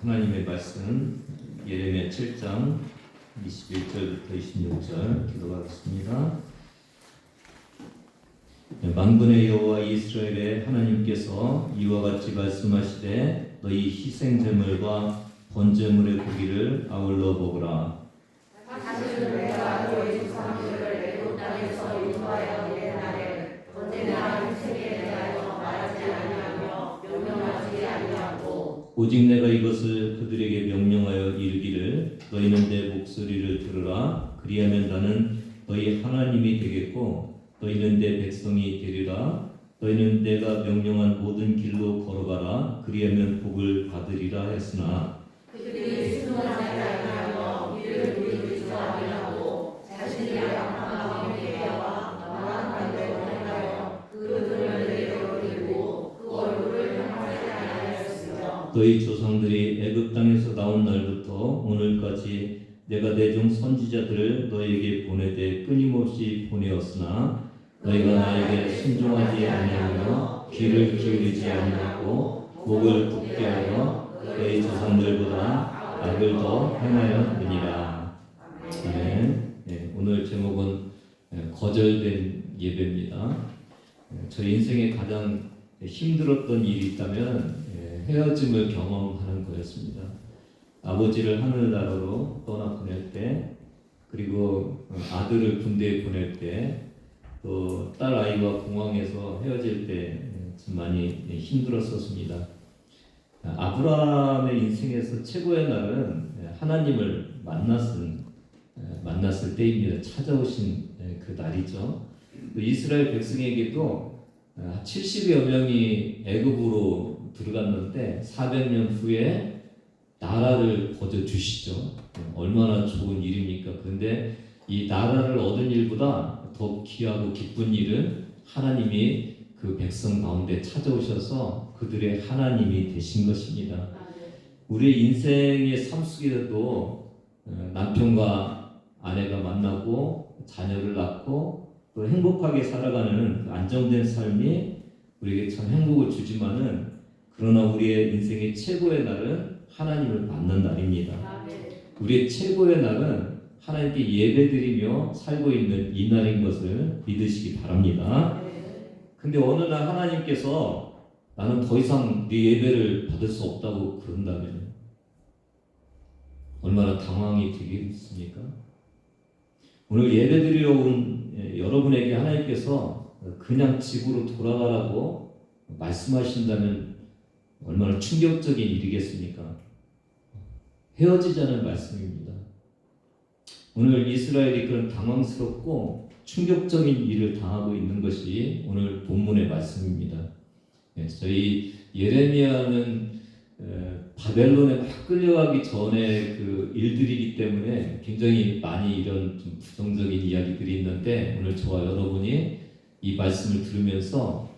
하나님의 말씀 예레미야 7장 21절부터 26절 기도하겠습니다. 만군의 여호와 이스라엘의 하나님께서 이와 같이 말씀하시되 너희 희생 제물과 번제물의 고기를 아울러 먹으라. 다시는 내가 너희 조상들을 애굽 땅에서 인도하여 낸 날에 번제나 희생에 대하여 말하지 아니하며 명령하지 아니하고 오직 내가 이것을 그들에게 명령하여 이르기를 너희는 내 목소리를 들으라. 그리하면 나는 너희 하나님이 되겠고 너희는 내 백성이 되리라. 너희는 내가 명령한 모든 길로 걸어가라. 그리하면 복을 받으리라 했으나 그들이 순종하지 아니하며 이를 믿지 아니하고 자신이 악한 마음에 대하여 망한 반대로 행하여 그들을 내버리고 그 얼굴을 향하지 아니하였으며 너희 조상들이 애굽 땅에서 나온 날부터 오늘까지 내가 내 종 선지자들을 너희에게 보내되 끊임없이 보내었으나 너희가 나에게 순종하지 아니하며 귀를 기울이지 아니하고 목을 굽게 하여 너희 조상들보다 악을 더 행하였느니라. 아멘. 네, 오늘 제목은 거절된 예배입니다. 저희 인생에 가장 힘들었던 일이 있다면 헤어짐을 경험하는 거였습니다. 아버지를 하늘나라로 떠나 보낼 때, 그리고 아들을 군대에 보낼 때, 또 딸 아이와 공항에서 헤어질 때 참 많이 힘들었었습니다. 아브라함의 인생에서 최고의 날은 하나님을 만났을 때입니다. 찾아오신 그 날이죠. 이스라엘 백성에게도 70여 명이 애굽으로 들어갔는데 400년 후에 나라를 거저 주시죠. 얼마나 좋은 일입니까? 그런데 이 나라를 얻은 일보다 더 귀하고 기쁜 일은 하나님이 그 백성 가운데 찾아오셔서 그들의 하나님이 되신 것입니다. 우리 인생의 삶 속에도 남편과 아내가 만나고 자녀를 낳고 또 행복하게 살아가는 안정된 삶이 우리에게 참 행복을 주지만은, 그러나 우리의 인생의 최고의 날은 하나님을 만난 날입니다. 우리의 최고의 날은 하나님께 예배드리며 살고 있는 이 날인 것을 믿으시기 바랍니다. 근데 어느 날 하나님께서 나는 더 이상 네 예배를 받을 수 없다고 그런다면 얼마나 당황이 되겠습니까? 오늘 예배드리러 온 여러분에게 하나님께서 그냥 집으로 돌아가라고 말씀하신다면 얼마나 충격적인 일이겠습니까? 헤어지자는 말씀입니다. 오늘 이스라엘이 그런 당황스럽고 충격적인 일을 당하고 있는 것이 오늘 본문의 말씀입니다. 저희 예레미야는 바벨론에 막 끌려가기 전에 그 일들이기 때문에 굉장히 많이 이런 좀 부정적인 이야기들이 있는데, 오늘 저와 여러분이 이 말씀을 들으면서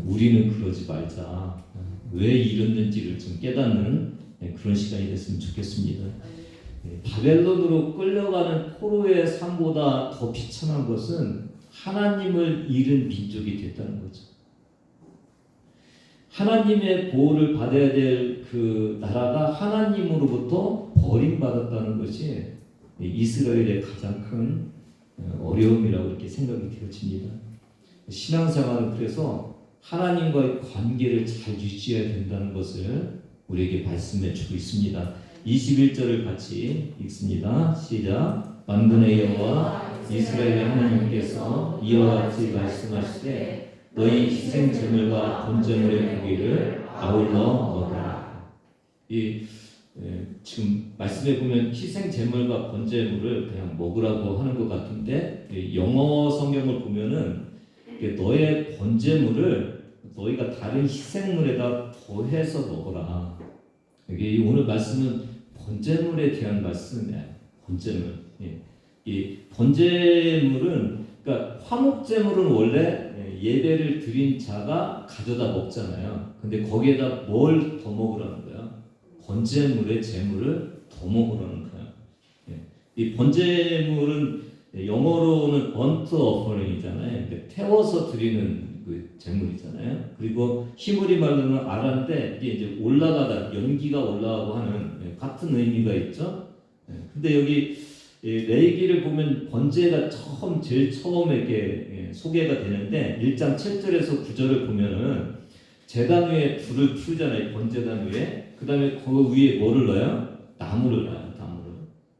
우리는 그러지 말자, 왜 이랬는지를 좀 깨닫는 그런 시간이 됐으면 좋겠습니다. 바벨론으로 끌려가는 포로의 삶보다 더 비참한 것은 하나님을 잃은 민족이 됐다는 거죠. 하나님의 보호를 받아야 될 그 나라가 하나님으로부터 버림받았다는 것이 이스라엘의 가장 큰 어려움이라고 이렇게 생각이 되어집니다. 신앙생활은 그래서 하나님과의 관계를 잘 유지해야 된다는 것을 우리에게 말씀해 주고 있습니다. 21절을 같이 읽습니다. 시작. 만군의 여호와 이스라엘의 하나님께서 이와 같이 말씀하시되 너희 희생 제물과 번제물의 고기를 아울러 먹으라. 지금 말씀해 보면 희생 제물과 번제물을 그냥 먹으라고 하는 것 같은데, 영어 성경을 보면은 너의 번제물을 너희가 다른 희생물에다 더해서 먹어라. 이게 오늘 말씀은 번제물에 대한 말씀이에요. 번제물. 이 번제물은, 그러니까 화목제물은 원래 예배를 드린 자가 가져다 먹잖아요. 근데 거기에다 뭘 더 먹으라는 거야? 번제물의 제물을 더 먹으라는 거야. 이 번제물은 영어로는 burnt offering이잖아요. 태워서 드리는 그 재물이잖아요. 그리고 희물이 말로는 아라인데 이게 이제 올라가다 연기가 올라가고 하는 같은 의미가 있죠. 근데 여기 레위기를 보면 번제가 제일 처음에 이렇게 소개가 되는데 1장 7절에서 9절을 보면은 제단 위에 불을 피우잖아요. 번제단 위에. 그 다음에 그 위에 뭐를 넣어요? 나무를 넣어요. 나무를.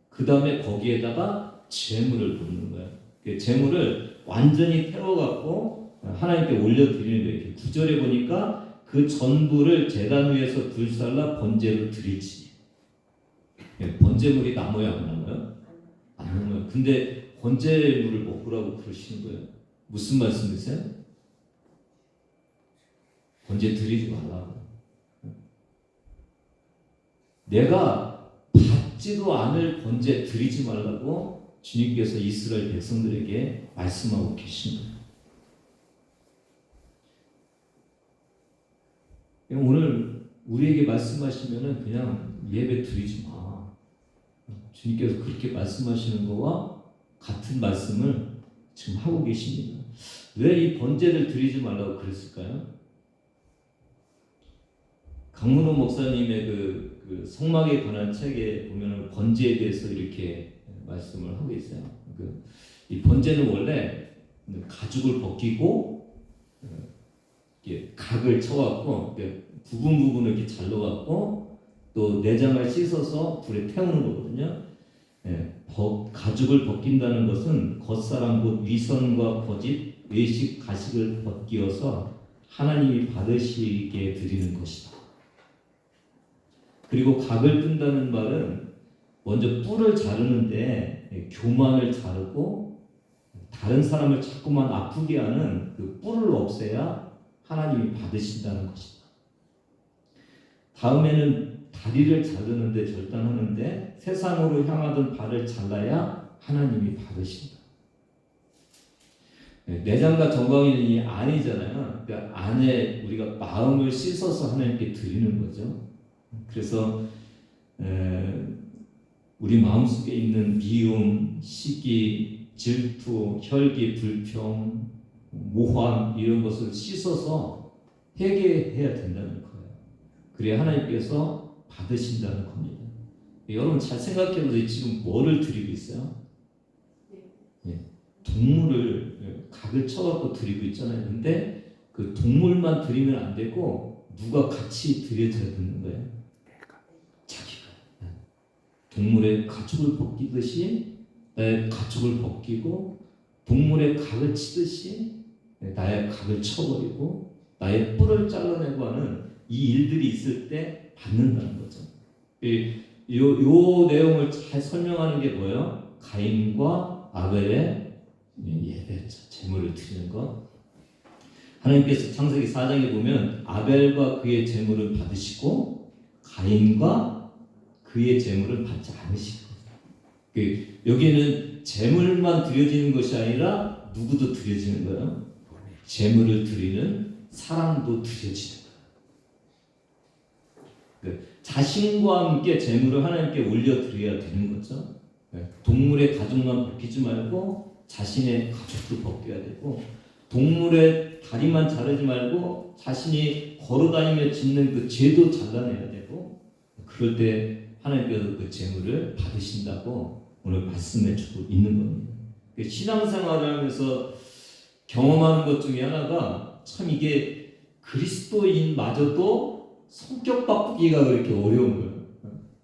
그 다음에 거기에다가 제물을 붓는 거예요. 그 제물을 완전히 태워갖고 하나님께 올려드리는 거예요. 9절에 보니까 그 전부를 제단 위에서 불살라 번제로 드리지. 번제물이 나무야 안 나무야? 안 나무야. 근데 번제물을 먹으라고 그러시는 거예요. 무슨 말씀이세요? 번제 드리지 말라고. 내가 받지도 않을 번제 드리지 말라고 주님께서 이스라엘 백성들에게 말씀하고 계신 거예요. 오늘 우리에게 말씀하시면은 그냥 예배 드리지 마. 주님께서 그렇게 말씀하시는 거와 같은 말씀을 지금 하고 계십니다. 왜 이 번제를 드리지 말라고 그랬을까요? 강문호 목사님의 그 성막에 관한 책에 보면은 번제에 대해서 이렇게 말씀을 하고 있어요. 이 번제는 원래 가죽을 벗기고 이렇게 각을 쳐갖고 부분을 이렇게 잘라갖고 또 내장을 씻어서 불에 태우는 거거든요. 가죽을 벗긴다는 것은 겉사람 곧 위선과 거짓, 외식, 가식을 벗기어서 하나님이 받으시게 드리는 것이다. 그리고 각을 뜬다는 말은 먼저 뿔을 자르는데 교만을 자르고 다른 사람을 자꾸만 아프게 하는 그 뿔을 없애야 하나님이 받으신다는 것이다. 다음에는 다리를 자르는데 절단하는데 세상으로 향하던 발을 잘라야 하나님이 받으신다. 내장과 정강이는 안이잖아요. 그러니까 안에 우리가 마음을 씻어서 하나님께 드리는 거죠. 그래서 우리 마음속에 있는 미움, 시기, 질투, 혈기, 불평, 모함 이런 것을 씻어서 회개해야 된다는 거예요. 그래야 하나님께서 받으신다는 겁니다. 여러분 잘 생각해보세요. 지금 뭐를 드리고 있어요? 동물을 각을 쳐갖고 드리고 있잖아요. 근데 그 동물만 드리면 안 되고 누가 같이 드려져야 되는 거예요? 자기가. 동물의 가죽을 벗기듯이 나의 가죽을 벗기고 동물의 각을 치듯이 나의 각을 쳐버리고 나의 뿔을 잘라내고 하는 이 일들이 있을 때 받는다는 거죠. 요 내용을 잘 설명하는 게 뭐예요? 가인과 아벨의 예배죠. 제물을 드리는 것. 하나님께서 창세기 4장에 보면 아벨과 그의 제물을 받으시고 가인과 그의 제물을 받지 않으시고, 여기는 제물만 드려지는 것이 아니라 누구도 드려지는 거예요. 제물을 드리는 사람도 드려지는 거예요. 자신과 함께 제물을 하나님께 올려드려야 되는 거죠. 동물의 가죽만 벗기지 말고 자신의 가죽도 벗겨야 되고, 동물의 다리만 자르지 말고 자신이 걸어다니며 짓는 그 죄도 잘라내야 되고, 그럴 때 하나님께서 그 제물을 받으신다고 오늘 말씀해 주고 있는 겁니다. 신앙생활을 하면서 경험하는 것 중에 하나가 참 이게 그리스도인마저도 성격 바꾸기가 그렇게 어려운 거예요.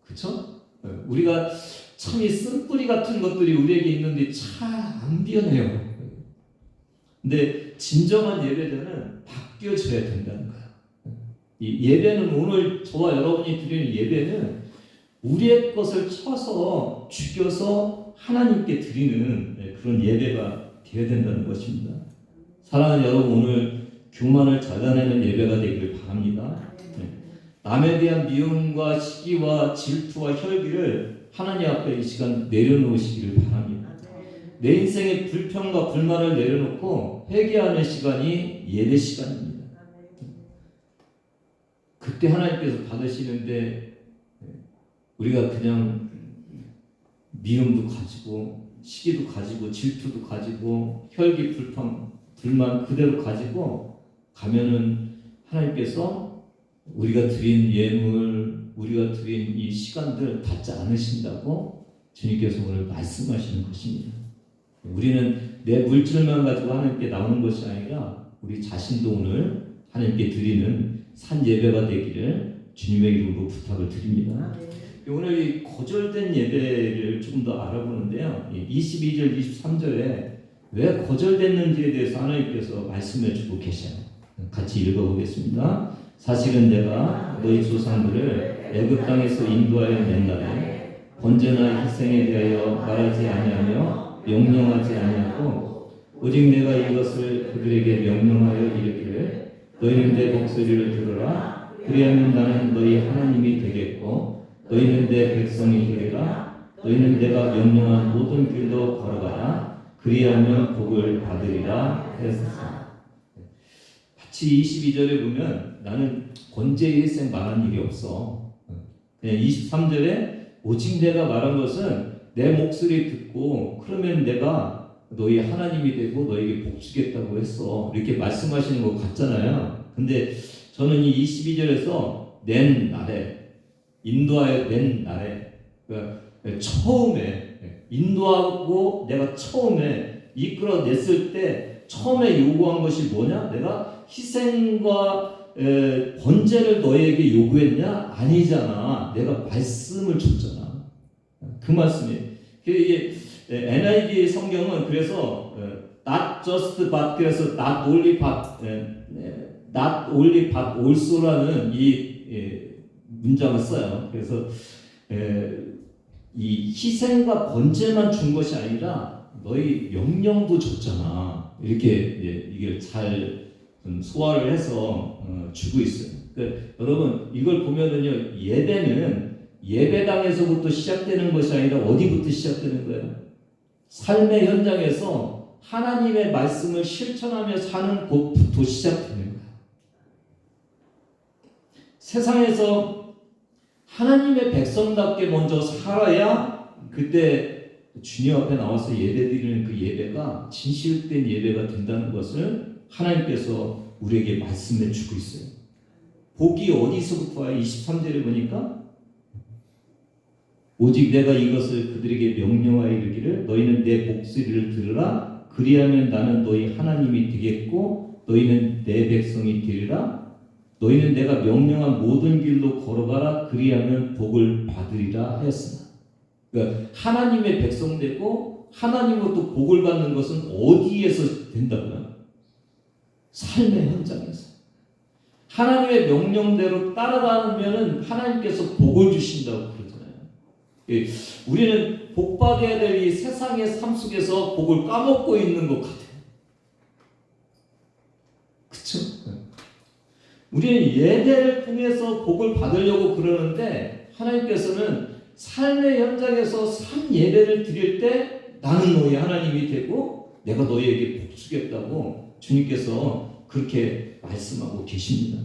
그렇죠? 우리가 참 이 쓴뿌리 같은 것들이 우리에게 있는데 잘 안 변해요. 근데 진정한 예배자는 바뀌어져야 된다는 거예요. 이 예배는 오늘 저와 여러분이 드리는 예배는 우리의 것을 쳐서 죽여서 하나님께 드리는 그런 예배가 되어야 된다는 것입니다. 사랑하는 여러분, 오늘 교만을 잘라내는 예배가 되기를 바랍니다. 남에 대한 미움과 시기와 질투와 혈기를 하나님 앞에 이 시간 내려놓으시기를 바랍니다. 내 인생의 불평과 불만을 내려놓고 회개하는 시간이 예배 시간입니다. 그때 하나님께서 받으시는데 우리가 그냥 미움도 가지고 시기도 가지고 질투도 가지고 혈기 불평 불만 그대로 가지고 가면은 하나님께서 우리가 드린 예물, 우리가 드린 이 시간들 받지 않으신다고 주님께서 오늘 말씀하시는 것입니다. 우리는 내 물질만 가지고 하나님께 나오는 것이 아니라 우리 자신도 오늘 하나님께 드리는 산 예배가 되기를 주님의 이름으로 부탁을 드립니다. 오늘 이 거절된 예배를 조금 더 알아보는데요. 22절, 23절에 왜 거절됐는지에 대해서 하나님께서 말씀해 주고 계셔요. 같이 읽어보겠습니다. 사실은 내가 너희 조상들을 애굽 땅에서 인도하여 낸 날에 번제나 희생에 대하여 말하지 아니하며 명령하지 아니하고 오직 내가 이것을 그들에게 명령하여 이르기를 너희는 내 목소리를 들으라. 그리하면 나는 너희 하나님이 되겠고 너희는 내 백성이 되리라. 너희는 내가 명령한 모든 길로 걸어가라. 그리하면 복을 받으리라 했었습니다. 같이 22절에 보면 나는 번제의 희생 말한 일이 없어. 23절에 오직 내가 말한 것은 내 목소리 듣고 그러면 내가 너희 하나님이 되고 너에게 복 주겠다고 했어. 이렇게 말씀하시는 것 같잖아요. 근데 저는 이 22절에서 낸 날에 인도하여 낸 날에 그러니까 처음에 인도하고 내가 처음에 이끌어냈을 때 처음에 요구한 것이 뭐냐? 내가 희생과 번제를 너에게 요구했냐? 아니잖아. 내가 말씀을 줬잖아. 그 말씀이 이게 NIV 성경은 그래서 not just but 그래서 not only but also라는 이 문장을 써요. 그래서 이 희생과 번제만 준 것이 아니라 너희 명령도 줬잖아. 이렇게 이게 잘 소화를 해서 주고 있어요. 그러니까 여러분 이걸 보면은요 예배는 예배당에서부터 시작되는 것이 아니라 어디부터 시작되는 거예요? 삶의 현장에서 하나님의 말씀을 실천하며 사는 곳부터 시작되는 거예요. 세상에서 하나님의 백성답게 먼저 살아야 그때 주님 앞에 나와서 예배드리는 그 예배가 진실된 예배가 된다는 것을 하나님께서 우리에게 말씀해 주고 있어요. 복이 어디서부터 와요? 23절에 보니까 오직 내가 이것을 그들에게 명령하여 이르기를 너희는 내 목소리를 들으라. 그리하면 나는 너희 하나님이 되겠고 너희는 내 백성이 되리라. 너희는 내가 명령한 모든 길로 걸어가라. 그리하면 복을 받으리라 하였으나. 그러니까 하나님의 백성 되고 하나님으로부터 복을 받는 것은 어디에서 된다고요? 삶의 현장에서. 하나님의 명령대로 따라가면 하나님께서 복을 주신다고 그러잖아요. 우리는 복 받아야 될 이 세상의 삶 속에서 복을 까먹고 있는 것 같아요. 그렇죠? 우리는 예배를 통해서 복을 받으려고 그러는데 하나님께서는 삶의 현장에서 산 예배를 드릴 때 나는 너희 하나님이 되고 내가 너희에게 복 주겠다고 주님께서 그렇게 말씀하고 계십니다.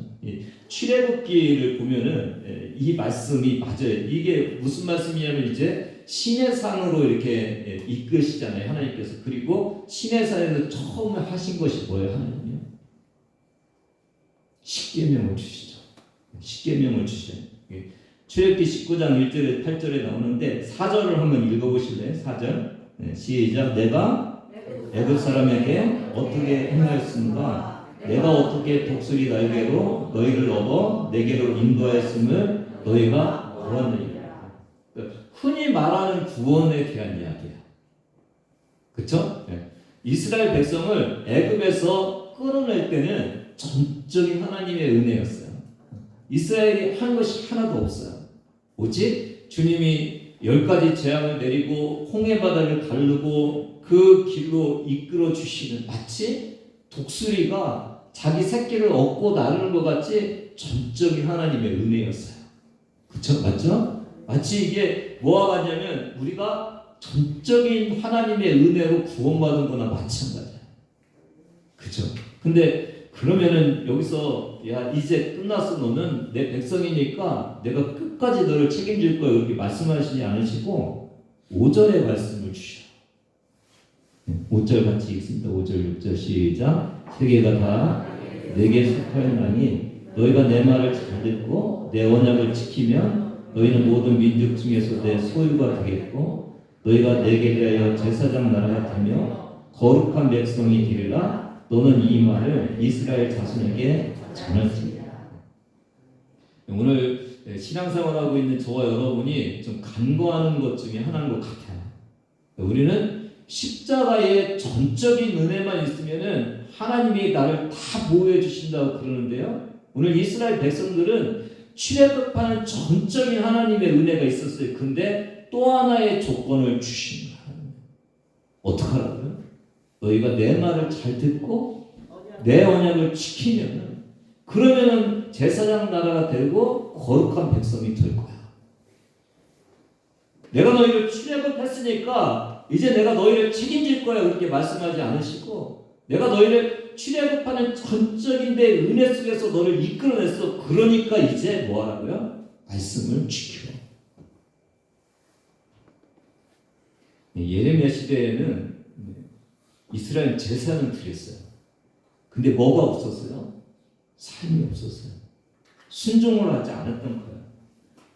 출애굽기를 보면은 이 말씀이 맞아요. 이게 무슨 말씀이냐면 이제 시내산으로 이렇게 이끄시잖아요. 하나님께서. 그리고 시내산에서 처음 하신 것이 뭐예요? 하나님이요? 십계명을 주시죠. 십계명을 주셔요. 출애굽기 19장 1절에 8절에 나오는데 4절을 한번 읽어보실래요? 4절 시작. 내가 애굽 사람에게 어떻게 행하였습니까? 내가 어떻게 독수리 날개로 너희를 얻어 내게로 인도하였음을 너희가 알았느니라. 흔히 말하는 구원에 대한 이야기야. 그렇죠? 이스라엘 백성을 애굽에서 끌어낼 때는 전적인 하나님의 은혜였어요. 이스라엘이 한 것이 하나도 없어요. 오직 주님이 10가지 재앙을 내리고 홍해바다를 가르고 그 길로 이끌어 주시는 마치 독수리가 자기 새끼를 얻고 나르는 것 같이 전적인 하나님의 은혜였어요. 그쵸? 맞죠? 마치 이게 뭐와 같냐면 우리가 전적인 하나님의 은혜로 구원받은 거나 마찬가지야. 그쵸? 근데 그러면은 여기서 야 이제 끝났어 너는 내 백성이니까 내가 끝까지 너를 책임질 거야 이렇게 말씀하시지 않으시고 5절의 말씀을 주셔. 5절 같이 읽습니다. 5절 6절 시작. 세계가 다 내게 속하였나니 너희가 내 말을 잘 듣고 내 언약을 지키면 너희는 모든 민족 중에서 내 소유가 되겠고 너희가 내게 대하여 제사장 나라가 되며 거룩한 백성이 되리라. 너는 이 말을 이스라엘 자손에게 전할지니라. 오늘 신앙생활하고 있는 저와 여러분이 좀 간과하는 것 중에 하나인 것 같아요. 우리는 십자가의 전적인 은혜만 있으면은 하나님이 나를 다 보호해 주신다고 그러는데요. 오늘 이스라엘 백성들은 출애굽하는 전적인 하나님의 은혜가 있었어요. 근데 또 하나의 조건을 주신 거예요. 어떻게 하라고요? 너희가 내 말을 잘 듣고 내 언약을 지키면은 그러면은 제사장 나라가 되고 거룩한 백성이 될 거야. 내가 너희를 출애굽했으니까 이제 내가 너희를 책임질 거야 그렇게 말씀하지 않으시고 내가 너희를 출애굽하는 전적인데 은혜 속에서 너를 이끌어냈어. 그러니까 이제 뭐 하라고요? 말씀을 지켜. 예레미야 시대에는 이스라엘 제사는 드렸어요. 근데 뭐가 없었어요? 삶이 없었어요. 순종을 하지 않았던 거예요.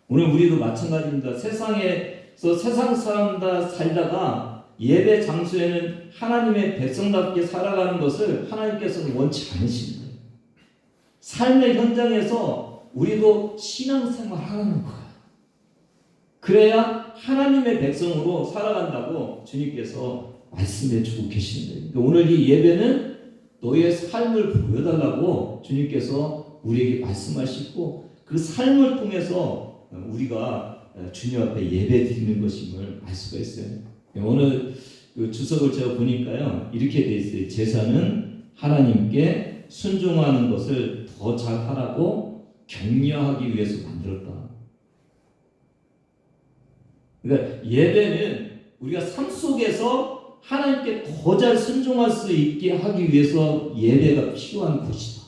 오늘 우리도 마찬가지입니다. 세상에서 세상 사람다 살다가 예배 장소에는 하나님의 백성답게 살아가는 것을 하나님께서는 원치 않으시는 거예요. 삶의 현장에서 우리도 신앙생활 하는 거예요. 그래야 하나님의 백성으로 살아간다고 주님께서 말씀해 주고 계시는 거예요. 오늘 이 예배는 너의 삶을 보여달라고 주님께서 우리에게 말씀하시고 그 삶을 통해서 우리가 주님 앞에 예배 드리는 것임을 알 수가 있어요. 오늘 그 주석을 제가 보니까요 이렇게 돼 있어요. 제사는 하나님께 순종하는 것을 더 잘하라고 격려하기 위해서 만들었다. 그러니까 예배는 우리가 삶 속에서 하나님께 더 잘 순종할 수 있게 하기 위해서 예배가 필요한 것이다.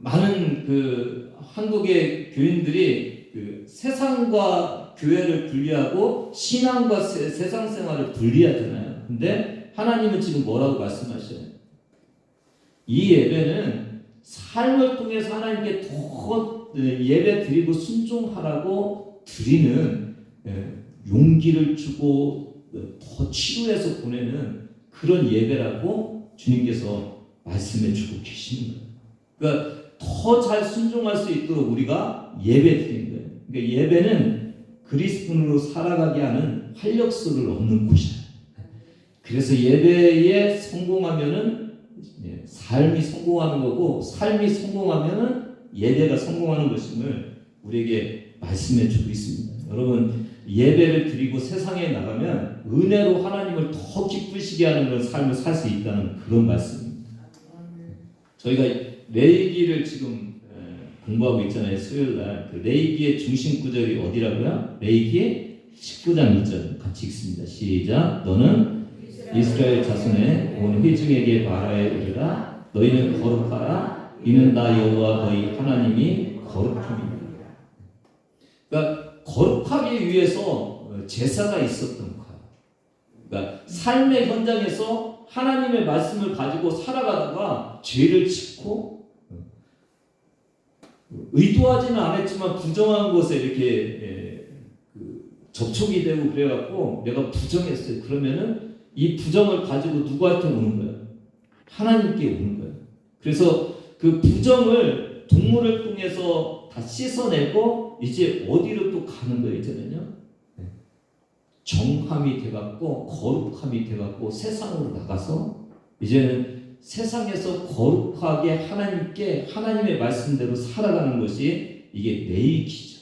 많은 그 한국의 교인들이 그 세상과 교회를 분리하고 신앙과 세상 생활을 분리하잖아요. 근데 하나님은 지금 뭐라고 말씀하셔요? 이 예배는 삶을 통해서 하나님께 더 예배 드리고 순종하라고 드리는 용기를 주고 더 치료해서 보내는 그런 예배라고 주님께서 말씀해 주고 계시는 거예요. 그러니까 더 잘 순종할 수 있도록 우리가 예배 드리는 거예요. 그러니까 예배는 그리스도인으로 살아가게 하는 활력소를 얻는 곳이에요. 그래서 예배에 성공하면은 삶이 성공하는 거고 삶이 성공하면은 예배가 성공하는 것임을 우리에게 말씀해 주고 있습니다. 여러분 예배를 드리고 세상에 나가면 은혜로 하나님을 더 기쁘시게 하는 그런 삶을 살 수 있다는 그런 말씀입니다. 저희가 레이기를 지금 공부하고 있잖아요. 수요일날 그 레이기의 중심 구절이 어디라고요? 레이기 19장 1절 같이 읽습니다. 시작. 너는 이스라엘 자손의 온 회중에게 말하여 이르라. 너희는 거룩하라. 이는 나 여호와 너희 하나님이 거룩함이니라. 그러니까 거룩하기 위해서 제사가 있었던 거예요. 그러니까 삶의 현장에서 하나님의 말씀을 가지고 살아가다가 죄를 짓고 의도하지는 않았지만 부정한 것에 이렇게 접촉이 되고 그래갖고 내가 부정했어요. 그러면은 이 부정을 가지고 누구한테 오는 거예요? 하나님께 오는 거예요. 그래서 그 부정을 동물을 통해서 다 씻어내고 이제 어디로 또 가는 거예요? 이제는요. 정함이 돼갖고 거룩함이 돼갖고 세상으로 나가서 이제는 세상에서 거룩하게 하나님께 하나님의 말씀대로 살아가는 것이 이게 레이기죠.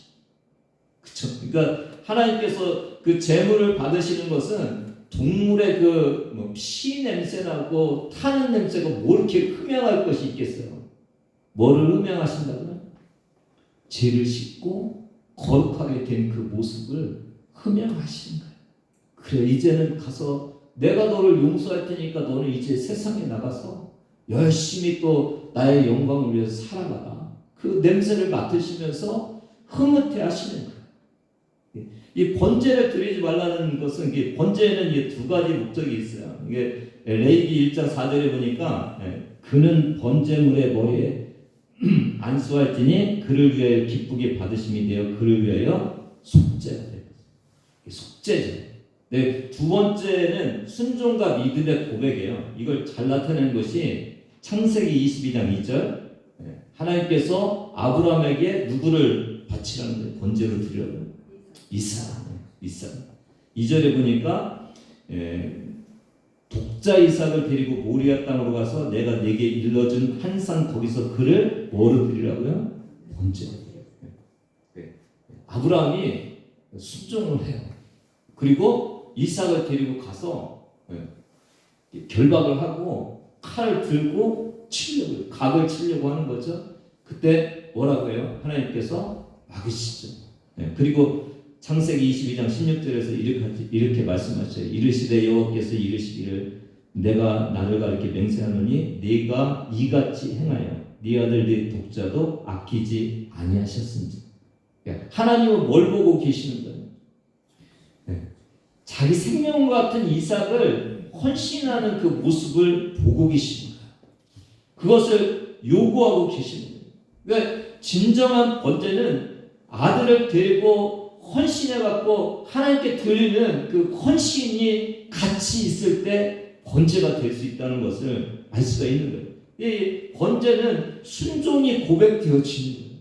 그렇죠? 그러니까 하나님께서 그 제물을 받으시는 것은 동물의 그 피 냄새 나고 타는 냄새가 뭐 이렇게 흠양할 것이 있겠어요? 뭐를 흠양하신다고요? 죄를 씻고 거룩하게 된 그 모습을 흠양하시는 거예요. 그래 이제는 가서 내가 너를 용서할 테니까 너는 이제 세상에 나가서 열심히 또 나의 영광을 위해서 살아가라. 그 냄새를 맡으시면서 흐뭇해 하시는 거예요. 이 번제를 드리지 말라는 것은 이게 번제에는 이게 두 가지 목적이 있어요. 이게 레위기 1장 4절에 보니까 그는 번제물의 머리에 안수할지니 그를 위하여 기쁘게 받으심이 되어 그를 위하여 속죄가 되고 속죄죠. 네, 두 번째는 순종과 믿음의 고백이에요. 이걸 잘 나타내는 것이 창세기 22장 2절. 하나님께서 아브라함에게 누구를 바치라는데 번제로 드리라고 이삭. 2절에 보니까 독자 이삭을 데리고 모리아 땅으로 가서 내가 네게 일러준 한 산 거기서 그를 뭐로 드리라고요? 번제로. 아브라함이 순종을 해요. 그리고 이삭을 데리고 가서 결박을 하고 칼을 들고 치려고 각을 치려고 하는 거죠. 그때 뭐라고 해요? 하나님께서 막으시죠. 그리고 창세기 22장 16절에서 이렇게 말씀하셔요. 이르시되 여호와께서 이르시기를 내가 나를 가리켜 맹세하노니 네가 이같이 행하여 네 아들 네 독자도 아끼지 아니하셨은지. 하나님은 뭘 보고 계시는 거예요? 자기 생명과 같은 이삭을 헌신하는 그 모습을 보고 계시는 거예요. 그것을 요구하고 계시는 거예요. 그러니까 진정한 번제는 아들을 데리고 헌신해갖고 하나님께 드리는 그 헌신이 같이 있을 때 번제가 될 수 있다는 것을 알 수가 있는 거예요. 이 번제는 순종이 고백되어지는 거예요.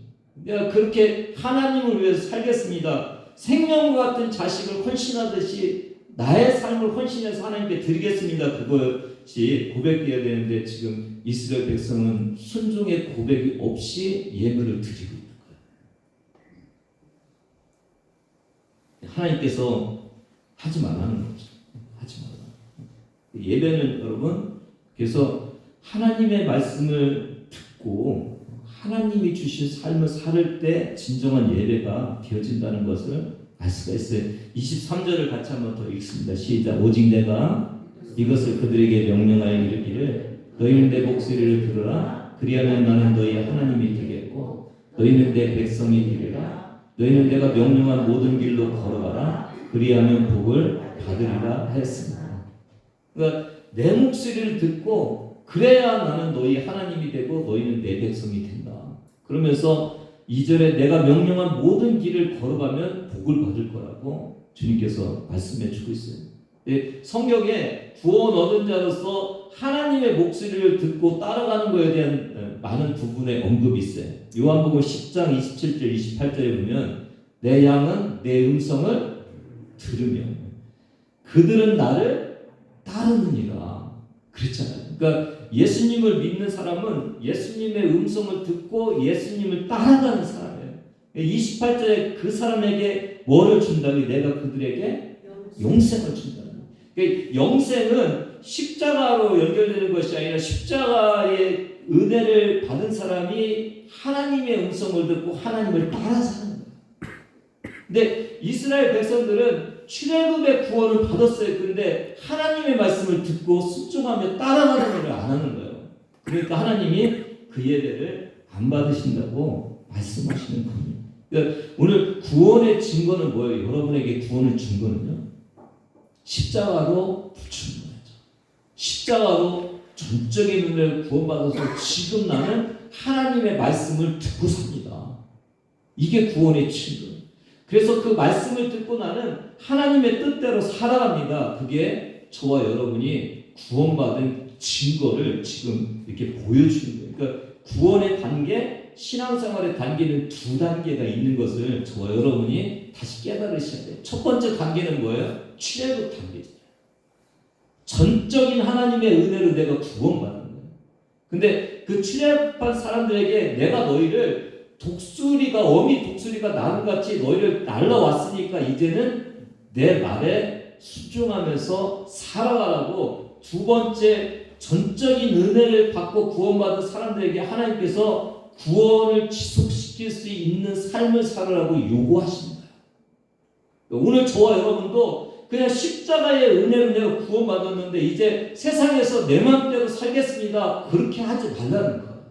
내가 그렇게 하나님을 위해서 살겠습니다. 생명과 같은 자식을 헌신하듯이 나의 삶을 헌신해서 하나님께 드리겠습니다. 그것이 고백되어야 되는데 지금 이스라엘 백성은 순종의 고백이 없이 예물을 드리고 있는 거예요. 하나님께서 하지 말라는 거죠. 하지 말라. 예배는 여러분 그래서 하나님의 말씀을 듣고 하나님이 주신 삶을 살 때 진정한 예배가 되어진다는 것을 알 수가 있어요. 23절을 같이 한번 더 읽습니다. 시작. 오직 내가 이것을 그들에게 명령하여 이르기를 너희는 내 목소리를 들으라. 그리하면 나는 너희의 하나님이 되겠고 너희는 내 백성이 되리라. 너희는 내가 명령한 모든 길로 걸어가라. 그리하면 복을 받으리라 하였습니다. 그러니까 내 목소리를 듣고 그래야 나는 너희 하나님이 되고 너희는 내 백성이 된다. 그러면서 2절에 내가 명령한 모든 길을 걸어가면 복을 받을 거라고 주님께서 말씀해 주고 있어요. 성경에 구원 얻은 자로서 하나님의 목소리를 듣고 따라가는 것에 대한 많은 부분의 언급이 있어요. 요한복음 10장 27절 28절에 보면 내 양은 내 음성을 들으며 그들은 나를 따르느니라 그랬잖아요. 그러니까 예수님을 믿는 사람은 예수님의 음성을 듣고 예수님을 따라가는 사람이에요. 28절에 그 사람에게 뭐를 준다니 내가 그들에게 영생을 준다. 그러니까 영생은 십자가로 연결되는 것이 아니라 십자가의 은혜를 받은 사람이 하나님의 음성을 듣고 하나님을 따라 사는 거예요. 근데 이스라엘 백성들은 출애굽의 구원을 받았어요. 그런데 하나님의 말씀을 듣고 순종하며 따라가는 것을 안 하는 거예요. 그러니까 하나님이 그 예배를 안 받으신다고 말씀하시는 겁니다. 그러니까 오늘 구원의 증거는 뭐예요? 여러분에게 구원의 증거는요? 십자가로 부추는 거죠. 십자가로 전적인 은혜를 구원받아서 지금 나는 하나님의 말씀을 듣고 삽니다. 이게 구원의 증거. 그래서 그 말씀을 듣고 나는 하나님의 뜻대로 살아갑니다. 그게 저와 여러분이 구원받은 증거를 지금 이렇게 보여주는 거예요. 그러니까 구원의 단계, 신앙생활의 단계는 두 단계가 있는 것을 저와 여러분이 다시 깨달으셔야 돼요. 첫 번째 단계는 뭐예요? 출애굽 단계잖아요. 전적인 하나님의 은혜로 내가 구원받는 거예요. 근데 그 출애굽한 사람들에게 내가 너희를 어미 독수리가 나무같이 너희를 날라왔으니까 이제는 내 말에 순종하면서 살아가라고 두 번째 전적인 은혜를 받고 구원받은 사람들에게 하나님께서 구원을 지속시킬 수 있는 삶을 살으라고 요구하십니다. 오늘 저와 여러분도 그냥 십자가의 은혜로 내가 구원받았는데 이제 세상에서 내 마음대로 살겠습니다. 그렇게 하지 말라는 거예요.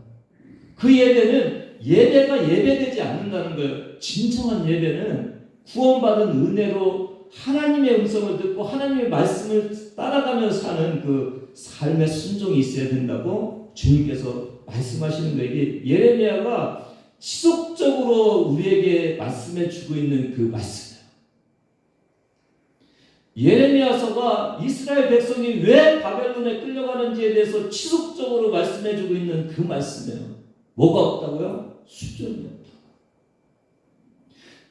그 예배는 예배가 예배되지 않는다는 거예요. 진정한 예배는 구원받은 은혜로 하나님의 음성을 듣고 하나님의 말씀을 따라가며 사는 그 삶의 순종이 있어야 된다고 주님께서 말씀하시는 거예요. 이게 예레미야가 지속적으로 우리에게 말씀해 주고 있는 그 말씀이에요. 예레미야서가 이스라엘 백성이 왜 바벨론에 끌려가는지에 대해서 지속적으로 말씀해 주고 있는 그 말씀이에요. 뭐가 없다고요? 순종이 없다.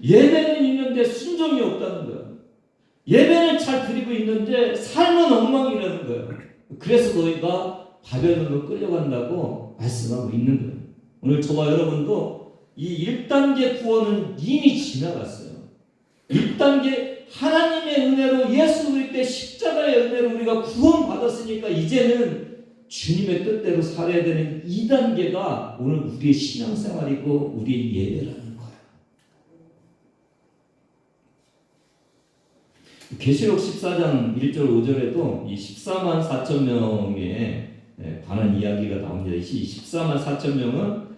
예배는 있는데 순종이 없다는 거예요. 예배는 잘 드리고 있는데 삶은 엉망이라는 거예요. 그래서 너희가 바벨론으로 끌려간다고 말씀하고 있는 거예요. 오늘 저와 여러분도 이 1단계 구원은 이미 지나갔어요. 1단계 하나님의 은혜로 예수 그리스도의 십자가의 은혜로 우리가 구원받았으니까 이제는 주님의 뜻대로 살아야 되는 2단계가 오늘 우리의 신앙생활이고 우리의 예배라는 거예요. 계시록 14장 1절 5절에도 이 14만 4천 명에 관한 이야기가 나옵니다. 이 14만 4천 명은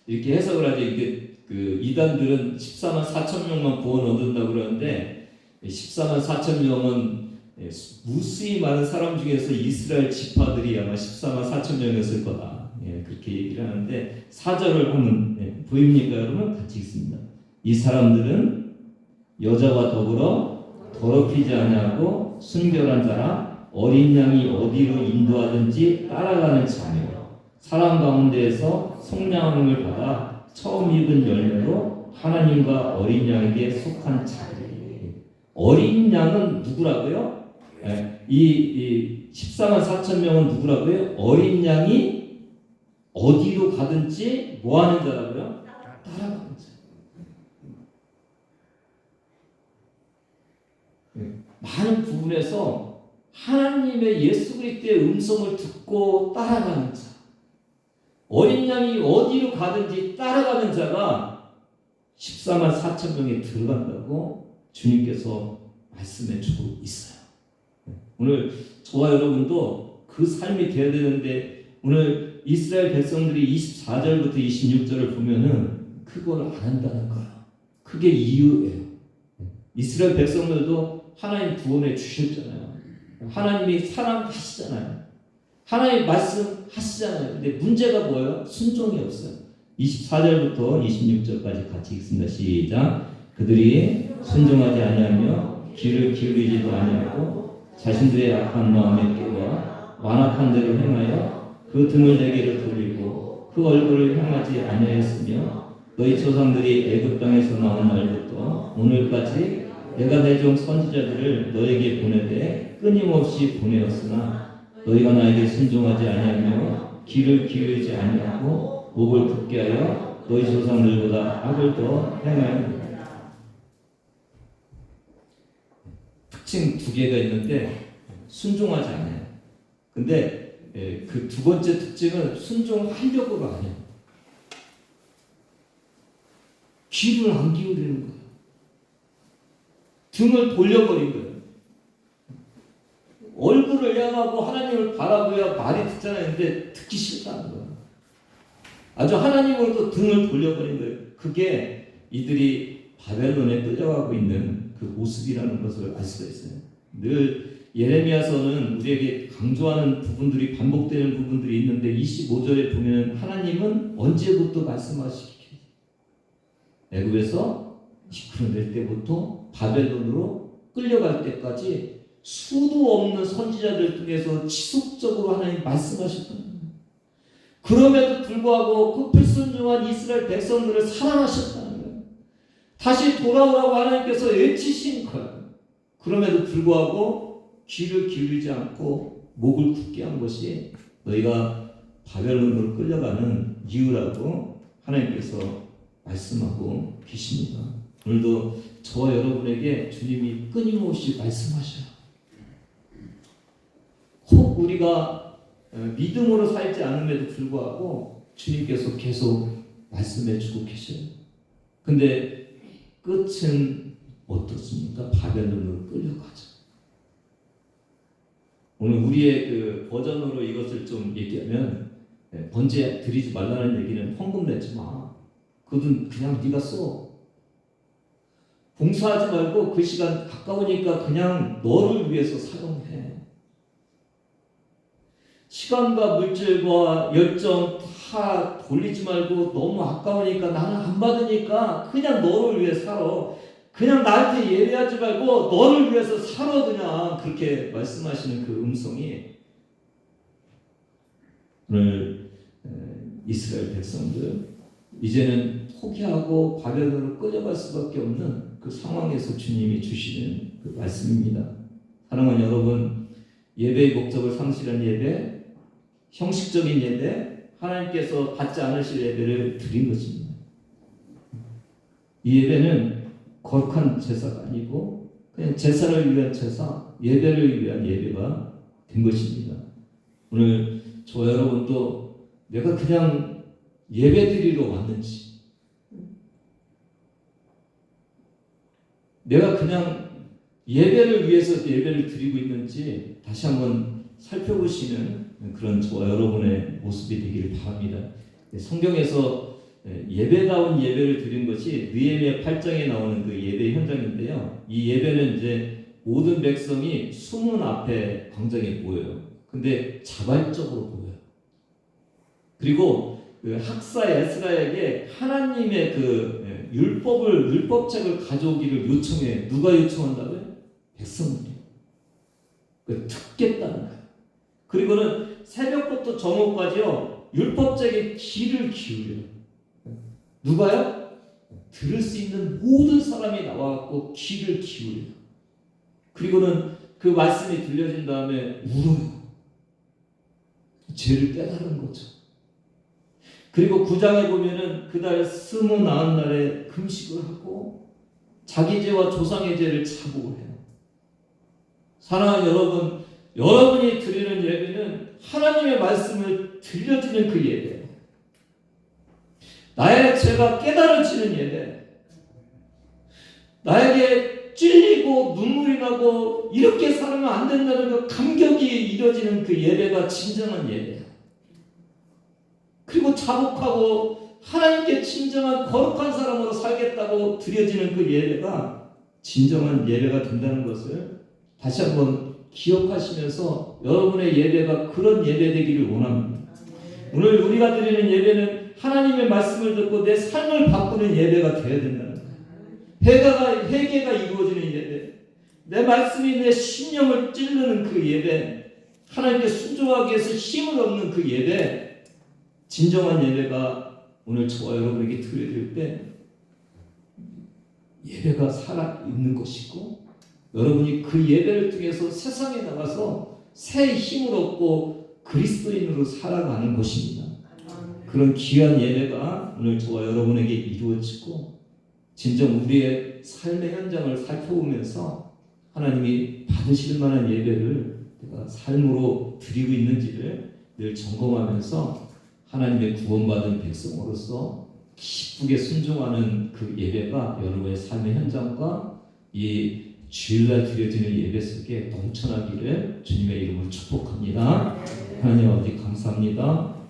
이렇게 해석을 하죠. 이게 그 이단들은 14만 4천 명만 구원 얻는다고 그러는데 14만 4천 명은 무수히 많은 사람 중에서 이스라엘 지파들이 아마 14만 4천 명이었을 거다. 그렇게 얘기를 하는데 4절을 보면 보입니까 여러분? 같이 읽습니다. 이 사람들은 여자와 더불어 더럽히지 아니하고 순결한 자라 어린 양이 어디로 인도하든지 따라가는 자며 사람 가운데에서 성령을 받아 처음 입은 열매로 하나님과 어린 양에게 속한 자들이. 어린 양은 누구라고요? 이 14만 4천 명은 누구라고요? 어린 양이 어디로 가든지 뭐 하는 자라고요? 따라가는 자. 많은 부분에서 하나님의 예수 그리스도의 음성을 듣고 따라가는 자. 어린 양이 어디로 가든지 따라가는 자가 14만 4천 명에 들어간다고 주님께서 말씀해 주고 있어요. 오늘 저와 여러분도 그 삶이 되어야 되는데 오늘 이스라엘 백성들이 24절부터 26절을 보면은 그걸 안 한다는 거예요. 그게 이유예요. 이스라엘 백성들도 하나님 구원해 주셨잖아요. 하나님이 사랑하시잖아요. 하나님 말씀하시잖아요. 근데 문제가 뭐예요? 순종이 없어요. 24절부터 26절까지 같이 읽습니다. 시작. 그들이 순종하지 아니하며 귀를 기울이지도 아니하고 자신들의 악한 마음에 깨어 완악한 대로 행하여 그 등을 내게로 돌리고 그 얼굴을 향하지 아니하였으며 너희 조상들이 애굽 땅에서 나온 날부터 오늘까지 내가 내 종 선지자들을 너에게 보내되 끊임없이 보내었으나 너희가 나에게 순종하지 아니하며 귀를 기울이지 아니하고 목을 굳게 하여 너희 조상들보다 악을 더 행하였느니라. 특징 두 개가 있는데 순종하지 않아요. 근데 그 두 번째 특징은 순종하려고가 아니에요. 귀를 안 기울이는 거예요. 등을 돌려버린 거예요. 얼굴을 향하고 하나님을 바라보야 말이 듣잖아요. 근데 듣기 싫다는 거예요. 아주 하나님으로도 등을 돌려버린 거예요. 그게 이들이 바벨론에 끌려가고 있는 그 모습이라는 것을 알 수가 있어요. 늘 예레미야서는 우리에게 강조하는 부분들이 반복되는 부분들이 있는데 25절에 보면 하나님은 언제부터 말씀하시기 애굽에서 이끌어낼 때부터 바벨론으로 끌려갈 때까지 수도 없는 선지자들 중에서 지속적으로 하나님 말씀하셨던 거예요. 그럼에도 불구하고 그 불순종한 이스라엘 백성들을 사랑하셨다는 거예요. 다시 돌아오라고 하나님께서 외치신 거예요. 그럼에도 불구하고 귀를 기울이지 않고 목을 굳게 한 것이 너희가 바벨론으로 끌려가는 이유라고 하나님께서 말씀하고 계십니다. 오늘도 저와 여러분에게 주님이 끊임없이 말씀하셔요. 혹 우리가 믿음으로 살지 않음에도 불구하고 주님께서 계속 말씀해 주고 계셔요. 근데 끝은 어떻습니까? 바벨론으로 끌려가죠. 오늘 우리의 그 버전으로 이것을 좀 얘기하면 번제 드리지 말라는 얘기는 헌금 내지 마. 그건 그냥 네가 써. 봉사하지 말고 그 시간 가까우니까 그냥 너를 위해서 사용해. 시간과 물질과 열정 다 돌리지 말고 너무 아까우니까 나는 안 받으니까 그냥 너를 위해 살아. 그냥 나한테 예배하지 말고 너를 위해서 살아. 그냥 그렇게 말씀하시는 그 음성이 오늘 이스라엘 백성들 이제는 포기하고 바벨론으로 끌려갈 수밖에 없는 그 상황에서 주님이 주시는 그 말씀입니다. 사랑하는 여러분, 예배의 목적을 상실한 예배, 형식적인 예배, 하나님께서 받지 않으실 예배를 드린 것입니다. 이 예배는 거룩한 제사가 아니고 그냥 제사를 위한 제사, 예배를 위한 예배가 된 것입니다. 오늘 저 여러분도 내가 그냥 예배 드리러 왔는지, 내가 그냥 예배를 위해서 예배를 드리고 있는지 다시 한번 살펴보시는 그런 저와 여러분의 모습이 되기를 바랍니다. 성경에서 예배다운 예배를 드린 것이 느헤미야 8장에 나오는 그 예배 현장인데요. 이 예배는 이제 모든 백성이 수문 앞에 광장에 모여요. 근데 자발적으로 보여요. 그리고 그 학사 에스라에게 하나님의 그 율법책을 가져오기를 요청해. 누가 요청한다고요? 백성들이. 그 듣겠다는 거예요. 그리고는 새벽부터 정오까지요 율법책에 귀를 기울여요. 누가요? 들을 수 있는 모든 사람이 나와갖고 귀를 기울여요. 그리고는 그 말씀이 들려진 다음에 울어요. 죄를 깨달은 거죠. 그리고 9장에 보면은 그달 29날에 금식을 하고 자기 죄와 조상의 죄를 자복을 해요. 사랑하는 여러분, 여러분이 드리는 예배는 하나님의 말씀을 들려주는 그 예배, 나의 죄가 깨달아지는 예배, 나에게 찔리고 눈물이 나고 이렇게 살면 안 된다는 그 감격이 이뤄지는 그 예배가 진정한 예배야. 그리고 자복하고 하나님께 진정한 거룩한 사람으로 살겠다고 드려지는 그 예배가 진정한 예배가 된다는 것을 다시 한번 기억하시면서 여러분의 예배가 그런 예배 되기를 원합니다. 오늘 우리가 드리는 예배는 하나님의 말씀을 듣고 내 삶을 바꾸는 예배가 되어야 된다는 거예요. 회개가 이루어지는 예배, 내 말씀이 내 심령을 찌르는 그 예배, 하나님께 순종하기 위해서 힘을 얻는 그 예배, 진정한 예배가 오늘 저와 여러분에게 드려질 때 예배가 살아있는 것이고 여러분이 그 예배를 통해서 세상에 나가서 새 힘을 얻고 그리스도인으로 살아가는 것입니다. 그런 귀한 예배가 오늘 저와 여러분에게 이루어지고 진정 우리의 삶의 현장을 살펴보면서 하나님이 받으실 만한 예배를 내가 삶으로 드리고 있는지를 늘 점검하면서 하나님의 구원받은 백성으로서 기쁘게 순종하는 그 예배가 여러분의 삶의 현장과 이 주일날 드려지는 예배 속에 넘쳐나기를 주님의 이름으로 축복합니다. 하나님 아버지 감사합니다.